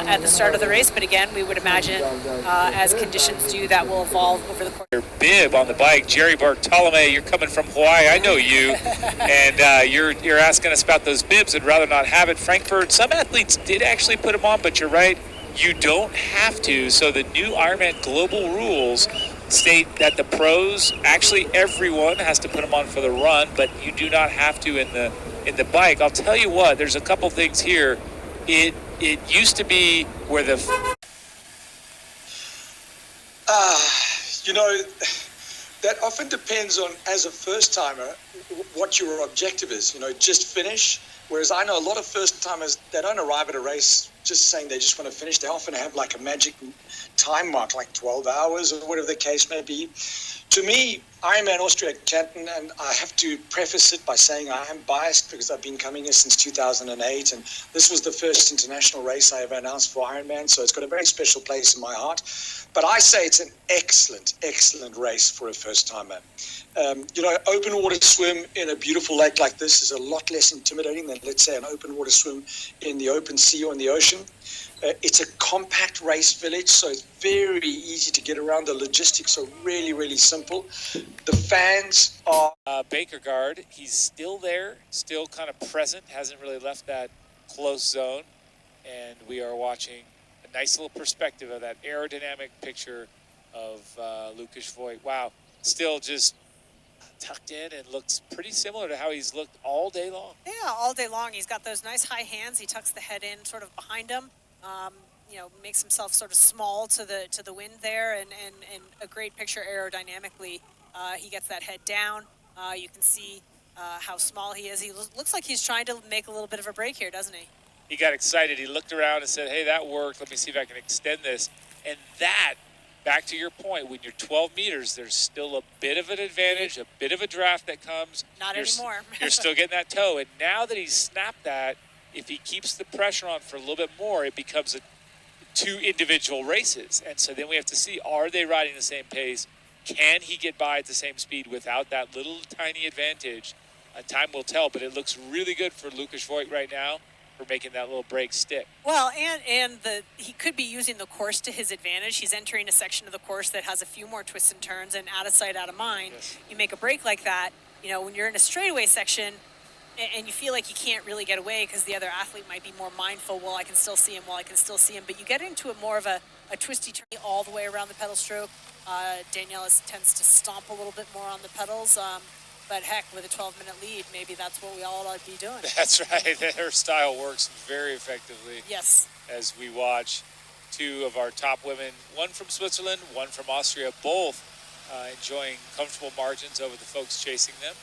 At the start of the race, but again, we would imagine as conditions do, that will evolve over the course. Your bib on the bike, Jerry Bartolome, you're coming from Hawaii, I know you, and you're asking us about those bibs. I'd rather not have it. Frankfurt, some athletes did actually put them on, but you're right, you don't have to. So the new Ironman global rules state that the pros, actually everyone has to put them on for the run, but you do not have to in the bike. I'll tell you what, there's a couple things here. It used to be where the... You know, that often depends on, as a first-timer, what your objective is. You know, just finish. Whereas I know a lot of first-timers, they don't arrive at a race just saying they just want to finish. They often have like a magic time mark, like 12 hours or whatever the case may be. To me, Ironman Austria-Kärnten, and I have to preface it by saying I am biased because I've been coming here since 2008, and this was the first international race I ever announced for Ironman, so it's got a very special place in my heart. But I say it's an excellent, excellent race for a first-timer. You know, open water swim in a beautiful lake like this is a lot less intimidating than, let's say, an open water swim in the open sea or in the ocean. It's a compact race village, so it's very easy to get around. The logistics are really, really simple. The fans are... Bækkegård, he's still there, still kind of present, hasn't really left that close zone. And we are watching a nice little perspective of that aerodynamic picture of Lukas Voigt. Wow, still just tucked in and looks pretty similar to how he's looked all day long. Yeah, all day long. He's got those nice high hands. He tucks the head in sort of behind him. You know, makes himself sort of small to the wind there, and a great picture aerodynamically. He gets that head down. You can see how small he is. He looks like he's trying to make a little bit of a break here, doesn't he? He got excited. He looked around and said, hey, that worked. Let me see if I can extend this. And that, back to your point, when you're 12 meters, there's still a bit of an advantage, a bit of a draft that comes. Not anymore. You're still getting that toe. And now that he's snapped that, if he keeps the pressure on for a little bit more, it becomes two individual races. And so then we have to see, are they riding the same pace? Can he get by at the same speed without that little tiny advantage? Time will tell, but it looks really good for Lukas Voigt right now for making that little break stick. Well, and he could be using the course to his advantage. He's entering a section of the course that has a few more twists and turns, and out of sight, out of mind. Yes. You make a break like that, you know, when you're in a straightaway section, and you feel like you can't really get away because the other athlete might be more mindful, well, I can still see him, but you get into it more of a twisty turn all the way around the pedal stroke. Daniela tends to stomp a little bit more on the pedals, but heck, with a 12-minute lead, maybe that's what we all ought to be doing. That's right. Her style works very effectively. Yes. As we watch two of our top women, one from Switzerland, one from Austria, both enjoying comfortable margins over the folks chasing them.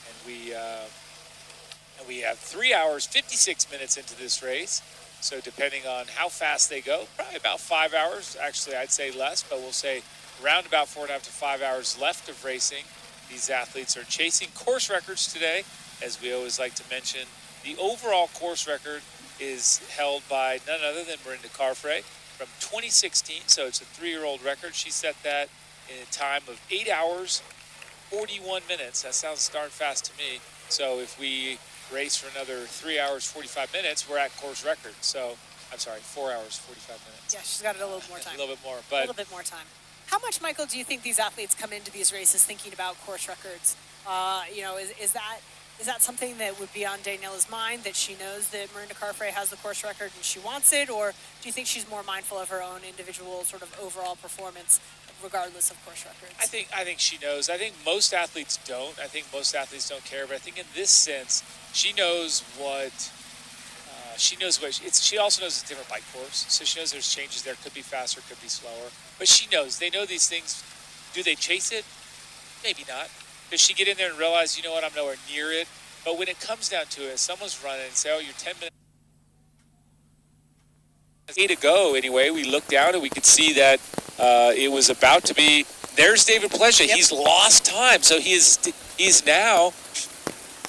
And we have 3 hours, 56 minutes into this race. So depending on how fast they go, probably about 5 hours. Actually, I'd say less, but we'll say around about 4.5 to 5 hours left of racing. These athletes are chasing course records today. As we always like to mention, the overall course record is held by none other than Mirinda Carfrae from 2016. So it's a 3-year-old record. She set that in a time of 8 hours, 41 minutes. That sounds darn fast to me. So if we race for another 3 hours, 45 minutes, we're at course record. So, I'm sorry, 4 hours, 45 minutes. Yeah, she's got a little more time. A little bit more. But a little bit more time. How much, Michael, do you think these athletes come into these races thinking about course records? You know, is that something that would be on Daniela's mind, that she knows that Mirinda Carfrae has the course record and she wants it? Or do you think she's more mindful of her own individual sort of overall performance regardless of course records? I think she knows. I think most athletes don't. I think most athletes don't care. But I think in this sense, she knows what she also knows it's a different bike course. So she knows there's changes there. Could be faster, could be slower. But she knows. They know these things. Do they chase it? Maybe not. Does she get in there and realize, you know what, I'm nowhere near it? But when it comes down to it, someone's running and say, oh, you're 10 minutes. To go anyway, we looked down and we could see that it was about to be. There's David Plese. Yep. He's lost time, so he's now.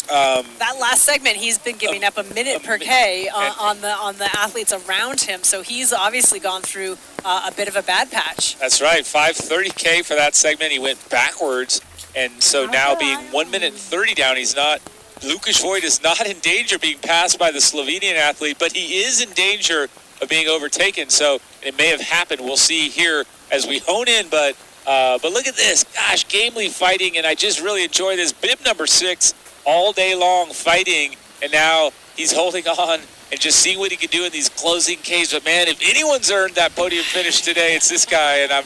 That last segment, he's been giving up a minute per K on the athletes around him, so he's obviously gone through a bit of a bad patch. That's right, 5:30K for that segment. He went backwards, and so now being 1 minute and 30 down, he's not. Lucas Voigt is not in danger of being passed by the Slovenian athlete, but he is in danger of being overtaken. So it may have happened. We'll see here as we hone in, but look at this. Gosh, gamely fighting, and I just really enjoy this. Bib number 6 all day long fighting, and now he's holding on and just seeing what he can do in these closing Ks. But man, if anyone's earned that podium finish today, it's this guy, and I'm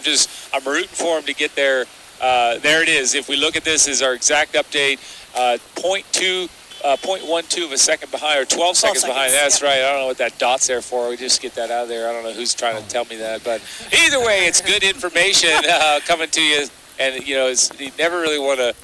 rooting for him to get there. There it is. If we look at this as our exact update, 0.12 of a second behind, or 12 seconds behind. That's right. I don't know what that dot's there for. We just get that out of there. I don't know who's trying to tell me that, but either way, it's good information coming to you. And you never really want to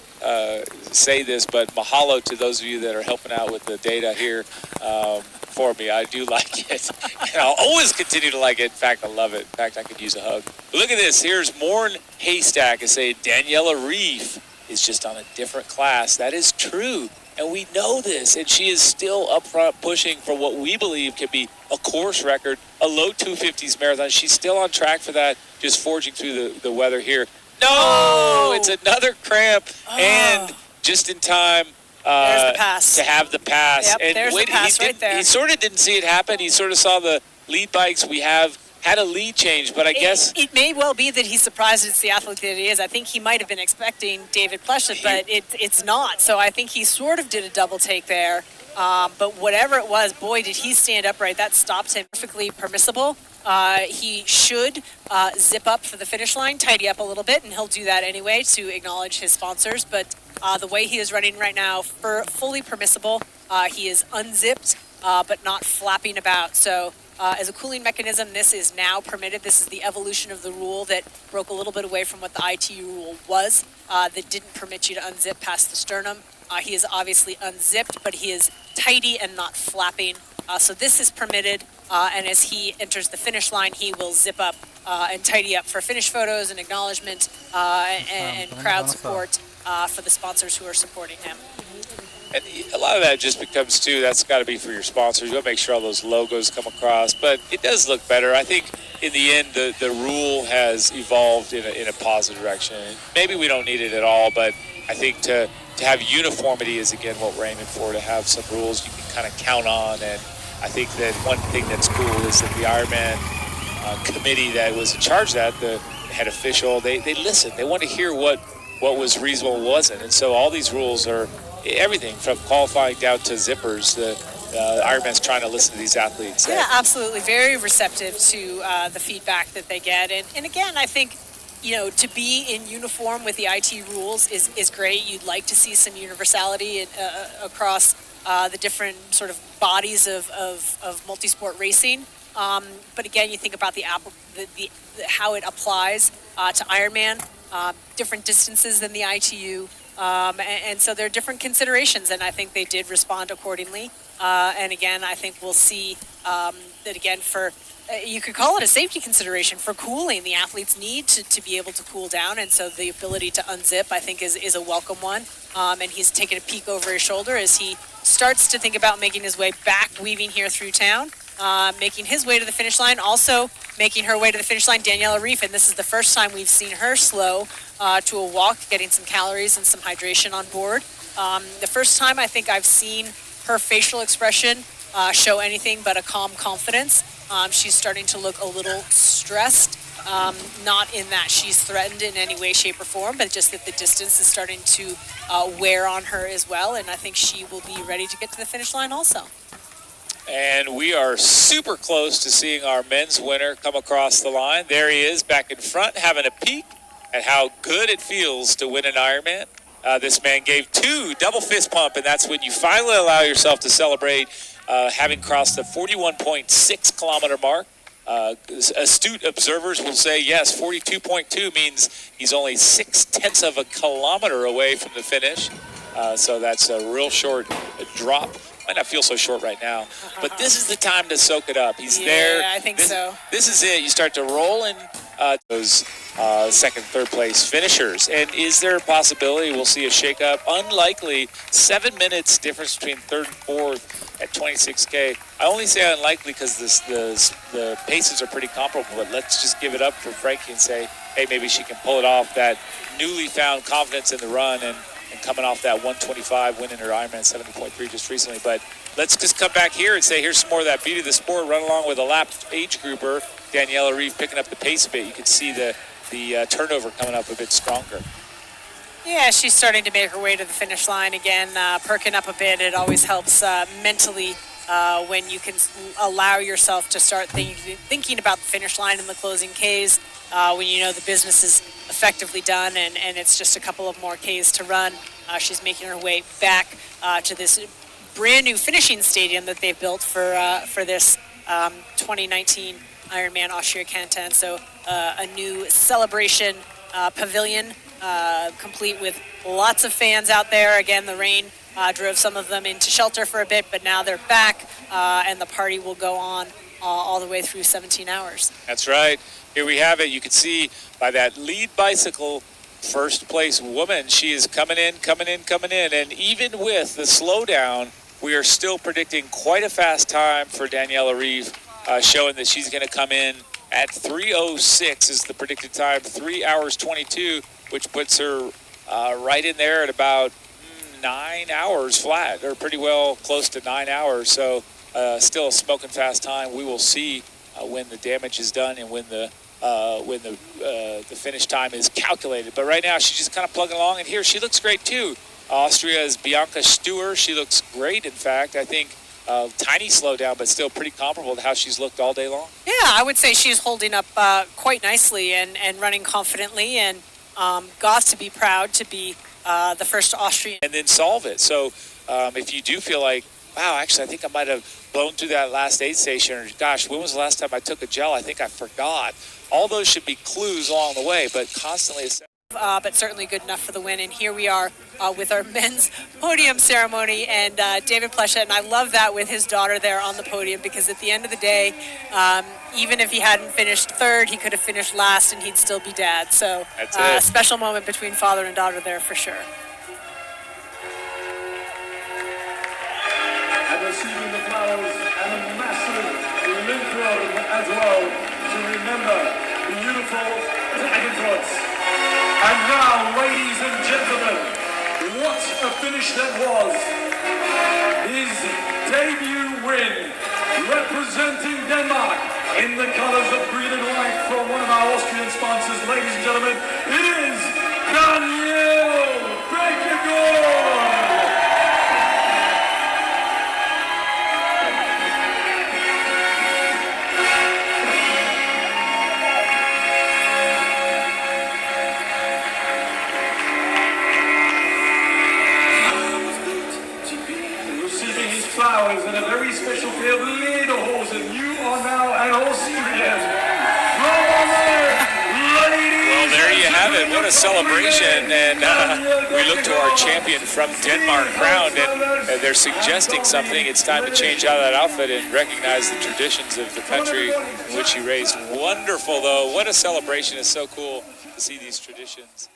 say this, but mahalo to those of you that are helping out with the data here for me. I do like it, and I'll always continue to like it. In fact, I love it. In fact, I could use a hug. But look at this. Here's Morn Haystack and say Daniela Reef is just on a different class. That is true, and we know this, and she is still up front pushing for what we believe can be a course record, a low 250s marathon. She's still on track for that, just forging through the weather here. No, it's another cramp, and just in time there's the pass. To have the pass. Yep, and there's the pass right there. He sort of didn't see it happen. He sort of saw the lead bikes. We have had a lead change, but I guess... It may well be that he's surprised it's the athlete that he is. I think he might have been expecting David Plese, but it's not. So I think he sort of did a double take there. But whatever it was, boy, did he stand upright. That stopped him perfectly permissible. He should zip up for the finish line, tidy up a little bit, and he'll do that anyway to acknowledge his sponsors. But the way he is running right now, fully permissible. He is unzipped, but not flapping about. So as a cooling mechanism, this is now permitted. This is the evolution of the rule that broke a little bit away from what the ITU rule was, that didn't permit you to unzip past the sternum. He is obviously unzipped, but he is tidy and not flapping. So this is permitted, and as he enters the finish line, he will zip up and tidy up for finish photos and acknowledgement and crowd support for the sponsors who are supporting him. And a lot of that just becomes, too, that's got to be for your sponsors. You'll make sure all those logos come across. But it does look better. I think, in the end, the rule has evolved in a positive direction. Maybe we don't need it at all, but I think to have uniformity is, again, what we're aiming for, to have some rules you can kind of count on. And I think that one thing that's cool is that the Ironman committee that was in charge of that, the head official, they listened. They want to hear what was reasonable and wasn't. And so all these rules are everything from qualifying down to zippers. The Ironman's trying to listen to these athletes. Yeah, absolutely. Very receptive to the feedback that they get. And again, I think, to be in uniform with the IT rules is great. You'd like to see some universality across the different sort of bodies of multi-sport racing. But again, you think about how it applies to Ironman, different distances than the ITU. And so there are different considerations, and I think they did respond accordingly. And again, I think we'll see that again you could call it a safety consideration for cooling. The athletes need to be able to cool down, and so the ability to unzip, I think, is a welcome one. And he's taking a peek over his shoulder as he starts to think about making his way back, weaving here through town, making his way to the finish line, also making her way to the finish line, Daniela Reef, and this is the first time we've seen her slow to a walk, getting some calories and some hydration on board. The first time I think I've seen her facial expression show anything but a calm confidence. She's starting to look a little stressed, not in that she's threatened in any way, shape, or form, but just that the distance is starting to wear on her as well, and I think she will be ready to get to the finish line also. And we are super close to seeing our men's winner come across the line. There he is, back in front, having a peek at how good it feels to win an Ironman. This man gave 2 double fist pump, and that's when you finally allow yourself to celebrate having crossed the 41.6 kilometer mark. Astute observers will say, yes, 42.2 means he's only 0.6 of a kilometer away from the finish. So that's a real short drop. Might not feel so short right now, but this is the time to soak it up. He's there. Yeah, I think so. This is it. You start to roll in those second, third place finishers. And is there a possibility we'll see a shakeup? Unlikely. 7 minutes difference between third and fourth at 26K. I only say unlikely because the paces are pretty comparable, but let's just give it up for Frankie and say, hey, maybe she can pull it off. That newly found confidence in the run and coming off that 125 win in her Ironman 70.3 just recently. But let's just come back here and say here's some more of that beauty of the sport, run along with a lap age grouper. Daniela Reeve picking up the pace a bit. You can see the turnover coming up a bit stronger. Yeah, she's starting to make her way to the finish line again, perking up a bit. It always helps mentally when you can allow yourself to start thinking about the finish line and the closing Ks when you know the business is effectively done and it's just a couple of more Ks to run. She's making her way back to this brand new finishing stadium that they've built for this 2019 Ironman Austria-Kärnten. So a new celebration pavilion, complete with lots of fans out there. Again, the rain drove some of them into shelter for a bit, but now they're back, and the party will go on all the way through 17 hours. That's right. Here we have it. You can see by that lead bicycle, first place woman, she is coming in. And even with the slowdown, we are still predicting quite a fast time for Daniela Reeve, showing that she's going to come in at 3:06 is the predicted time, 3 hours 22, which puts her right in there at about 9 hours flat, or pretty well close to 9 hours. So still a smoking fast time. We will see when the damage is done and when the finish time is calculated. But right now she's just kind of plugging along, and here she looks great too. Austria's Bianca Stuhr, she looks great. In fact, I think tiny slowdown, but still pretty comparable to how she's looked all day long. Yeah, I would say she's holding up quite nicely and running confidently, and got to be proud to be the first Austrian. And then solve it. So if you do feel like, wow, actually I think I might have blown through that last aid station, or gosh, when was the last time I took a gel? I think I forgot. All those should be clues along the way, but constantly but certainly good enough for the win. And here we are with our men's podium ceremony, and David Plese, and I love that with his daughter there on the podium, because at the end of the day, even if he hadn't finished third, he could have finished last and he'd still be dad. So a special moment between father and daughter there for sure. And receiving the flowers and a massive link road as well to remember beautiful Klagenfurt. And now, ladies and gentlemen, what a finish that was. His debut win, representing Denmark in the colors of green and white from one of our Austrian sponsors. Ladies and gentlemen, it is Daniela Bækkegård. Flowers and a very special pair of lederhosen. You are now an Austrian. Well, there you have it. What a celebration. And we look to our champion from Denmark crowned, and they're suggesting something. It's time to change out of that outfit and recognize the traditions of the country in which he raised. Wonderful, though. What a celebration. It's so cool to see these traditions.